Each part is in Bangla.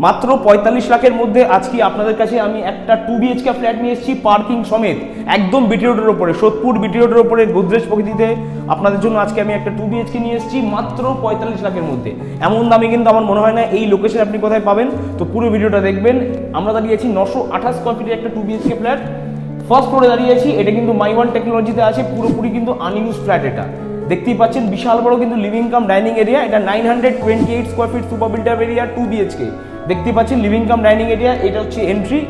মাত্র 45 লাখের মধ্যে আজকে আপনাদের কাছে আমি একটা 2 BHK ফ্ল্যাট নিয়ে এসেছি পার্কিং সমেত, একদম বিটি রোডের ওপরে, সোদপুর বিটি রোডের ওপরে গোদরেজ প্রকৃতিতে আপনাদের জন্য আজকে আমি একটা 2 BHK নিয়ে এসেছি মাত্র 45 লাখের মধ্যে। এমন দামে কিন্তু আমার মনে হয় না এই লোকেশন আপনি কোথায় পাবেন। তো পুরো ভিডিওটা দেখবেন। আমরা দাঁড়িয়েছি 928 স্কোয়ার ফিটের একটা 2 BHK ফ্ল্যাট, ফার্স্ট ফ্লোরে দাঁড়িয়েছি। এটা কিন্তু মাই ওয়ান টেকনোলজিতে আছে, পুরোপুরি কিন্তু আনইউজ ফ্ল্যাট। এটা দেখতেই পাচ্ছেন বিশাল বড় কিন্তু লিভিং কাম ডাইনিং এরিয়া। এটা 928 square feet super built up area 2 BHK। দেখতে পাচ্ছেন লিভিং কাম ডাইনিং এরিয়া। এটা হচ্ছে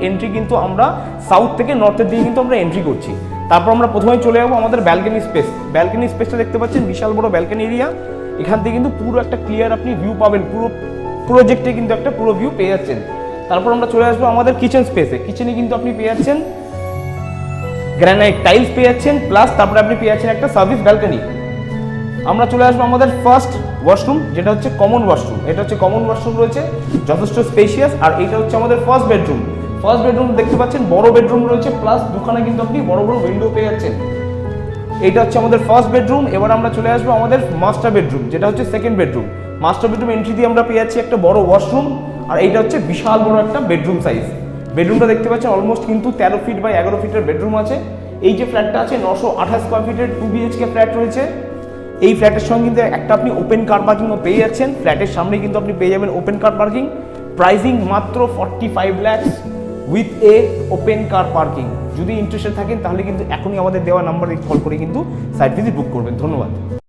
এন্ট্রি কিন্তু আমরা সাউথ থেকে নর্থের দিকে কিন্তু আমরা এন্ট্রি করছি। তারপর আমরা প্রথমে চলে যাবো আমাদের ব্যালকনি স্পেস। ব্যালকনি স্পেসটা দেখতে পাচ্ছেন বিশাল বড় ব্যালকনি এরিয়া। এখান থেকে কিন্তু পুরো একটা ক্লিয়ার আপনি ভিউ পাবেন, পুরো প্রজেক্টে কিন্তু একটা পুরো ভিউ পেয়ে যাচ্ছেন। তারপর আমরা চলে আসবো আমাদের কিচেন স্পেসে। কিচেনে কিন্তু আপনি পেয়ে যাচ্ছেন গ্রানাইট টাইলস পেয়ে যাচ্ছেন, প্লাস তারপরে আপনি পেয়ে যাচ্ছেন একটা সার্ভিস ব্যালকনি। আমরা চলে আসবো আমাদের ফার্স্ট ওয়াশরুম, যেটা হচ্ছে কমন ওয়াশরুম। এটা হচ্ছে কমন ওয়াশরুম রয়েছে, যথেষ্ট স্পেশিয়াস। আর এটা হচ্ছে আমাদের ফার্স্ট বেডরুম। ফার্স্ট বেডরুম দেখতে পাচ্ছেন বড় বেডরুম রয়েছে, প্লাস দুখানে কিন্তু আপনি বড় বড় উইন্ডো পেয়ে যাচ্ছেন। এটা হচ্ছে আমাদের ফার্স্ট বেডরুম। এবার আমরা চলে আসবো আমাদের মাস্টার বেডরুম, যেটা হচ্ছে second bedroom. Master bedroom entry দিয়ে আমরা পেয়ে যাচ্ছি একটা বড় ওয়াশরুম, আর এইটা হচ্ছে বিশাল বড় একটা বেডরুম সাইজ। বেডরুমটা দেখতে পাচ্ছেন অলমোস্ট কিন্তু 13 ফিট বাই 11 ফিটের বেডরুম আছে। এই যে ফ্ল্যাটটা আছে 928 স্কোয়ার ফিটের 2 BHK ফ্ল্যাট রয়েছে। এই ফ্ল্যাটের সঙ্গে কিন্তু একটা আপনি ওপেন কার পার্কিংও পেয়ে যাচ্ছেন। ফ্ল্যাটের সামনে কিন্তু আপনি পেয়ে যাবেন ওপেন কার পার্কিং। প্রাইসিং মাত্র 45 lakhs with a open car parking. যদি ইন্টারেস্টেড থাকেন তাহলে কিন্তু এখনই আমাদের দেওয়া নাম্বারে কল করে কিন্তু সাইট ভিজিট বুক করবেন। ধন্যবাদ।